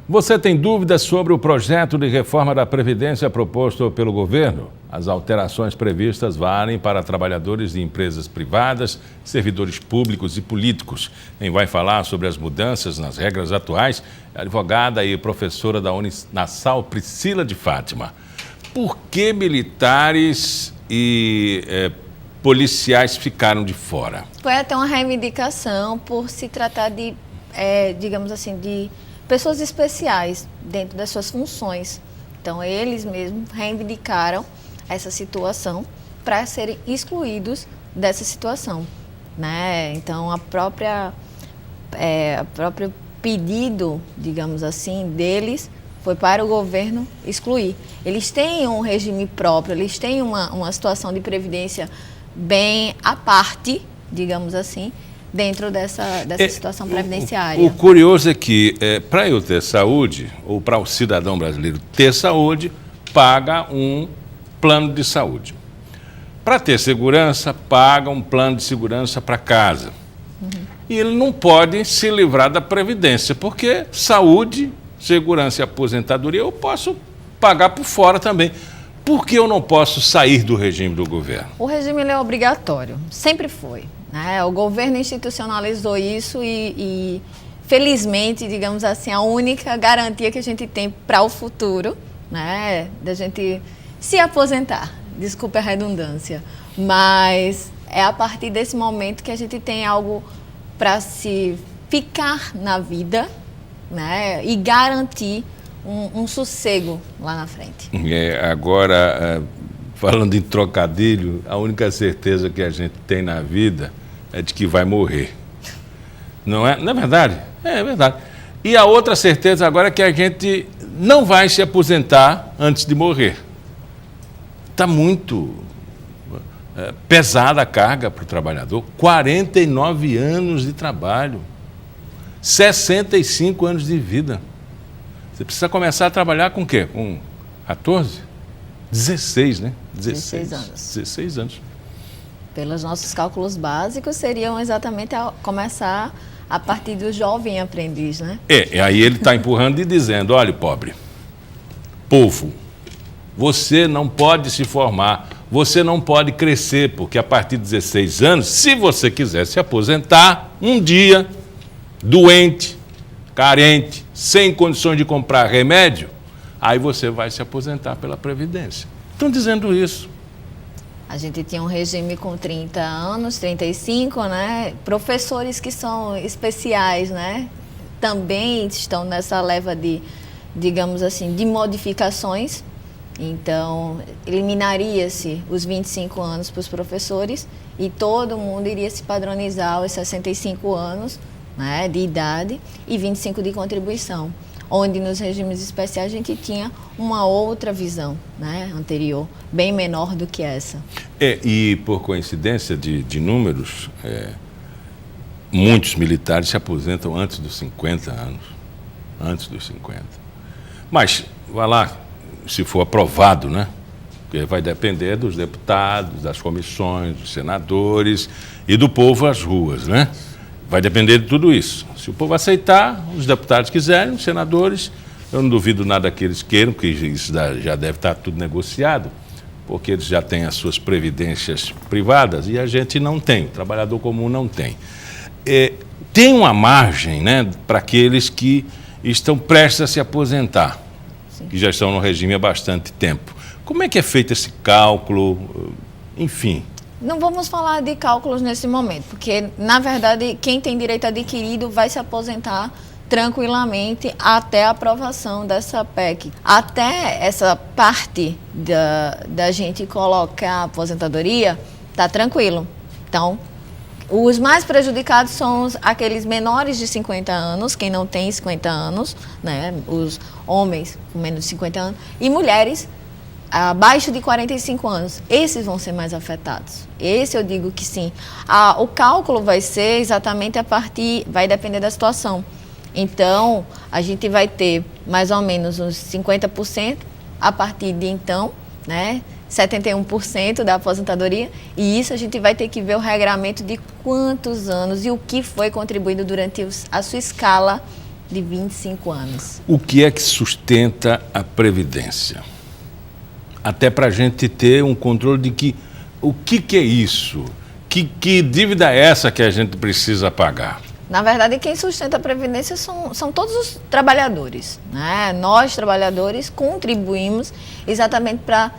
Você tem dúvidas sobre o projeto de reforma da Previdência proposto pelo governo? As alterações previstas valem para trabalhadores de empresas privadas, servidores públicos e políticos. Quem vai falar sobre as mudanças nas regras atuais é a advogada e professora da Uninasal, Priscila de Fátima. Por que militares e policiais ficaram de fora? Foi até uma reivindicação por se tratar de, digamos assim, de pessoas especiais dentro das suas funções. Então, eles mesmos reivindicaram essa situação para serem excluídos dessa situação, né? Então, o próprio pedido, digamos assim, deles foi para o governo excluir. Eles têm um regime próprio, eles têm uma situação de previdência bem à parte, digamos assim, dentro dessa situação previdenciária. O curioso é que, para eu ter saúde, ou para o cidadão brasileiro ter saúde, paga um plano de saúde. Para ter segurança, paga um plano de segurança para casa. E ele não pode se livrar da Previdência, porque saúde, segurança e aposentadoria eu posso pagar por fora também. Por que eu não posso sair do regime do governo? O regime ele é obrigatório, sempre foi. Né? O governo institucionalizou isso e, felizmente, digamos assim, a única garantia que a gente tem para o futuro, né, da gente se aposentar, desculpe a redundância, mas é a partir desse momento que a gente tem algo para se ficar na vida, né, e garantir um sossego lá na frente. Agora, falando em trocadilho, a única certeza que a gente tem na vida é de que vai morrer. Não é? Não é verdade? É verdade. E a outra certeza agora é que a gente não vai se aposentar antes de morrer. Está muito pesada a carga para o trabalhador. 49 anos de trabalho, 65 anos de vida. Você precisa começar a trabalhar com o quê? Com 14? 16, né? 16 anos. 16 anos. Pelos nossos cálculos básicos, seriam exatamente começar a partir do jovem aprendiz, né? E aí ele está empurrando e dizendo, olha, pobre, povo, você não pode se formar, você não pode crescer, porque a partir de 16 anos, se você quiser se aposentar, um dia, doente, carente, sem condições de comprar remédio, aí você vai se aposentar pela Previdência. Estão dizendo isso. A gente tinha um regime com 30 anos, 35, né? Professores que são especiais, né? Também estão nessa leva de, digamos assim, de modificações. Então, eliminaria-se os 25 anos para os professores e todo mundo iria se padronizar aos 65 anos, né, de idade e 25 de contribuição, onde nos regimes especiais a gente tinha uma outra visão, né, anterior, bem menor do que essa. E por coincidência de números, muitos militares se aposentam antes dos 50 anos, antes dos 50. Mas, vai lá, se for aprovado, né, porque vai depender dos deputados, das comissões, dos senadores e do povo às ruas, né? Vai depender de tudo isso. Se o povo aceitar, os deputados quiserem, os senadores, eu não duvido nada que eles queiram, porque isso já deve estar tudo negociado, porque eles já têm as suas previdências privadas e a gente não tem, o trabalhador comum não tem. Tem uma margem, né, para aqueles que estão prestes a se aposentar, sim, que já estão no regime há bastante tempo. Como é que é feito esse cálculo, enfim? Não vamos falar de cálculos nesse momento, porque, na verdade, quem tem direito adquirido vai se aposentar tranquilamente até a aprovação dessa PEC. Até essa parte da gente colocar a aposentadoria, está tranquilo. Então, os mais prejudicados são aqueles menores de 50 anos, quem não tem 50 anos, né, os homens com menos de 50 anos, e mulheres abaixo de 45 anos, esses vão ser mais afetados. Esse eu digo que sim. O cálculo vai ser exatamente vai depender da situação. Então, a gente vai ter mais ou menos uns 50% a partir de então, né, 71% da aposentadoria, e isso a gente vai ter que ver o regramento de quantos anos e o que foi contribuído durante a sua escala de 25 anos. O que é que sustenta a Previdência? Até para a gente ter um controle de que o que é isso? Que dívida é essa que a gente precisa pagar? Na verdade, quem sustenta a Previdência são todos os trabalhadores, né? Nós, trabalhadores, contribuímos exatamente para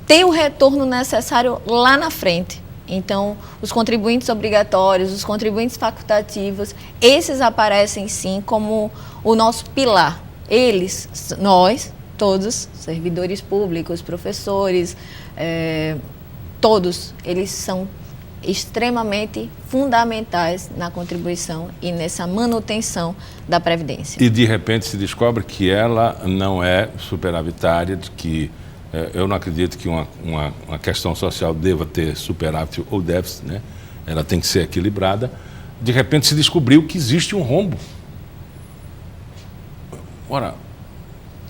ter o retorno necessário lá na frente. Então, os contribuintes obrigatórios, os contribuintes facultativos, esses aparecem sim como o nosso pilar. Eles, nós, todos, servidores públicos, professores, todos, eles são extremamente fundamentais na contribuição e nessa manutenção da Previdência. E de repente se descobre que ela não é superavitária, de que eu não acredito que uma questão social deva ter superávit ou déficit, né? Ela tem que ser equilibrada. De repente se descobriu que existe um rombo. Ora,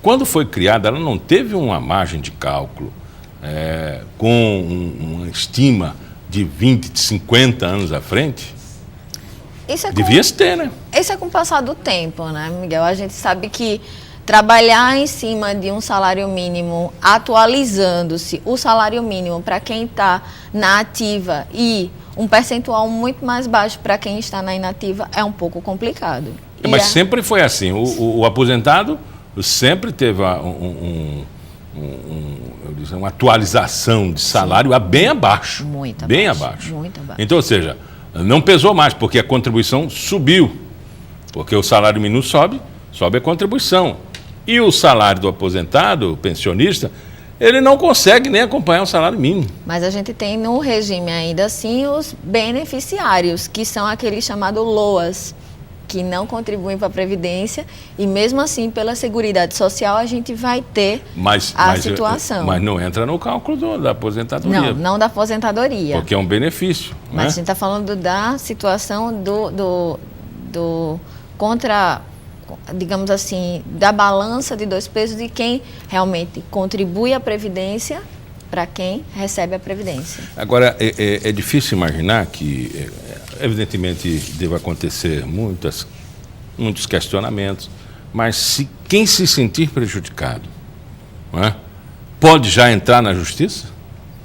quando foi criada, ela não teve uma margem de cálculo com uma estima de 20, de 50 anos à frente? Devia ter, né? Isso é com o passar do tempo, né, Miguel? A gente sabe que trabalhar em cima de um salário mínimo, atualizando-se o salário mínimo para quem está na ativa e um percentual muito mais baixo para quem está na inativa é um pouco complicado. Mas sempre foi assim. O aposentado sempre teve uma atualização de salário bem abaixo. Muito bem abaixo. Muito abaixo. Então, ou seja, não pesou mais, porque a contribuição subiu. Porque o salário mínimo sobe a contribuição. E o salário do aposentado, o pensionista, ele não consegue nem acompanhar o salário mínimo. Mas a gente tem no regime ainda assim os beneficiários, que são aqueles chamados LOAS, que não contribuem para a Previdência, e mesmo assim, pela Seguridade Social, a gente vai ter a situação. Mas não entra no cálculo da aposentadoria. Não da aposentadoria. Porque é um benefício. Mas né? a gente está falando da situação do contra, digamos assim, da balança de dois pesos de quem realmente contribui à Previdência para quem recebe a Previdência. Agora, é difícil imaginar que, evidentemente, deve acontecer muitos questionamentos, mas se quem se sentir prejudicado, não é, pode já entrar na Justiça?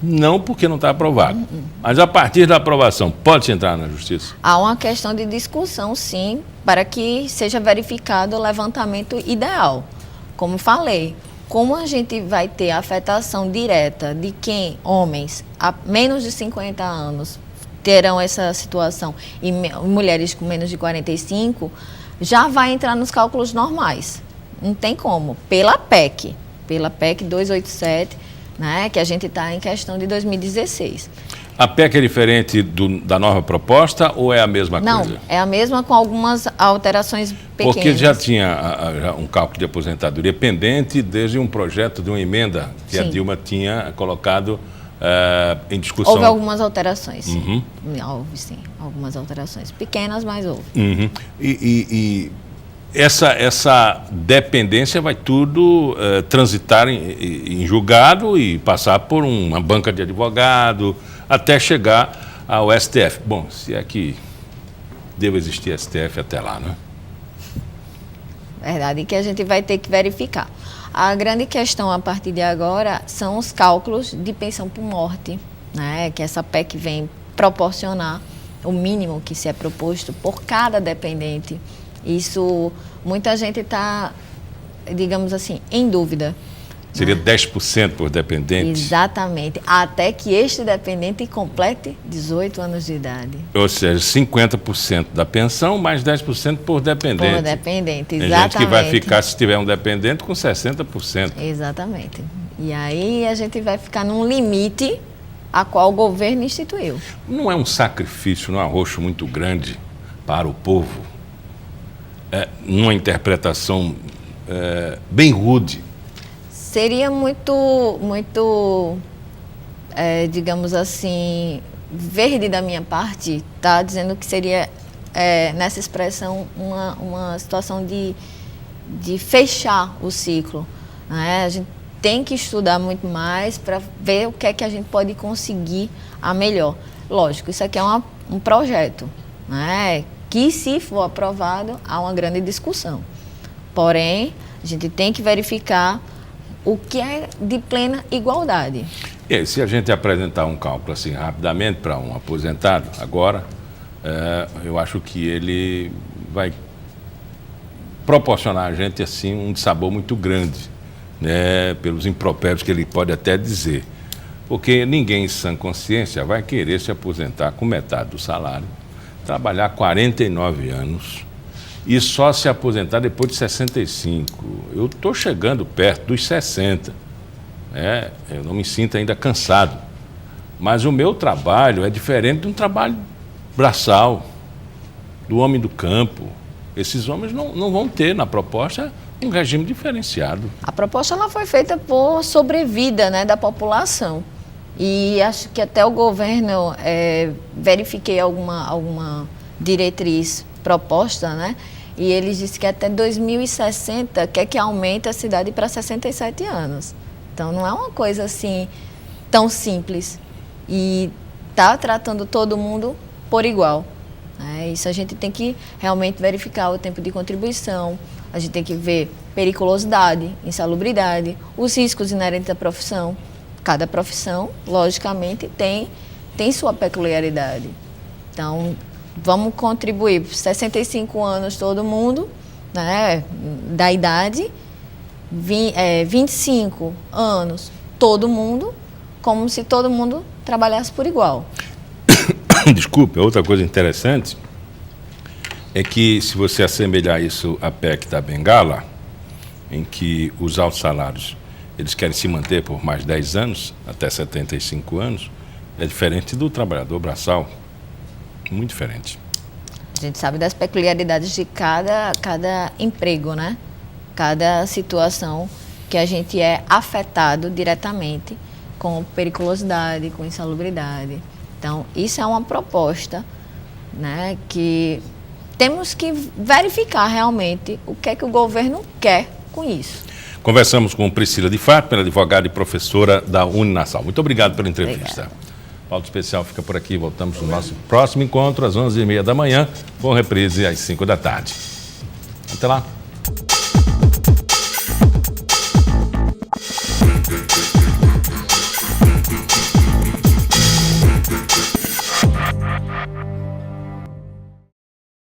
Não, porque não está aprovado. Mas a partir da aprovação, pode entrar na Justiça? Há uma questão de discussão, sim, para que seja verificado o levantamento ideal. Como falei, como a gente vai ter afetação direta de quem, homens, a menos de 50 anos, terão essa situação, e mulheres com menos de 45, já vai entrar nos cálculos normais. Não tem como. Pela PEC 287, né, que a gente está em questão de 2016. A PEC é diferente da nova proposta ou é a mesma coisa? Não, é a mesma com algumas alterações pequenas. Porque já tinha um cálculo de aposentadoria pendente desde um projeto de uma emenda que Sim. a Dilma tinha colocado em discussão. Houve algumas alterações, sim. Houve, sim. Algumas alterações. Pequenas, mas houve. E essa dependência vai tudo transitar em julgado e passar por uma banca de advogado até chegar ao STF. Bom, se é que deve existir STF até lá, né? Verdade, que a gente vai ter que verificar. A grande questão a partir de agora são os cálculos de pensão por morte, né? Que essa PEC vem proporcionar o mínimo que se é proposto por cada dependente. Isso, muita gente está, digamos assim, em dúvida. Seria 10% por dependente? Exatamente, até que este dependente complete 18 anos de idade. Ou seja, 50% da pensão, mais 10% por dependente. Por dependente, exatamente. Tem gente que vai ficar, se tiver um dependente, com 60%. Exatamente. E aí a gente vai ficar num limite a qual o governo instituiu. Não é um sacrifício, não é um arroxo muito grande para o povo? Numa interpretação bem rude. Seria muito, digamos assim, verde da minha parte, tá dizendo que seria, nessa expressão, uma situação de fechar o ciclo. Né? A gente tem que estudar muito mais para ver o que é que a gente pode conseguir a melhor. Lógico, isso aqui é um projeto, né? Que, se for aprovado, há uma grande discussão. Porém, a gente tem que verificar o que é de plena igualdade. E aí, se a gente apresentar um cálculo assim rapidamente para um aposentado agora, eu acho que ele vai proporcionar a gente assim um dissabor muito grande, né, pelos impropérios que ele pode até dizer. Porque ninguém em sã consciência vai querer se aposentar com metade do salário, trabalhar 49 anos e só se aposentar depois de 65. Eu estou chegando perto dos 60. Eu não me sinto ainda cansado. Mas o meu trabalho é diferente de um trabalho braçal, do homem do campo. Esses homens não vão ter na proposta um regime diferenciado. A proposta ela foi feita por sobrevida, né, da população. E acho que até o governo, verifiquei alguma diretriz proposta, né? E eles disseram que até 2060 quer que aumente a cidade para 67 anos. Então não é uma coisa assim tão simples. E está tratando todo mundo por igual. Isso a gente tem que realmente verificar o tempo de contribuição, a gente tem que ver periculosidade, insalubridade, os riscos inerentes à profissão. Cada profissão, logicamente, tem sua peculiaridade. Então, vamos contribuir 65 anos todo mundo, né, da idade, 25 anos todo mundo, como se todo mundo trabalhasse por igual. Desculpe, outra coisa interessante é que, se você assemelhar isso à PEC da Bengala, em que os altos salários eles querem se manter por mais 10 anos, até 75 anos, é diferente do trabalhador braçal, muito diferente. A gente sabe das peculiaridades de cada emprego, né? Cada situação que a gente é afetado diretamente com periculosidade, com insalubridade. Então, isso é uma proposta, né, que temos que verificar realmente o que é que o governo quer com isso. Conversamos com Priscila de Fátima, advogada e professora da Uninasal. Muito obrigado pela entrevista. Obrigada. Pauta Especial fica por aqui. Voltamos no nosso próximo encontro às 11h30 da manhã, com reprise às 5 da tarde. Até lá.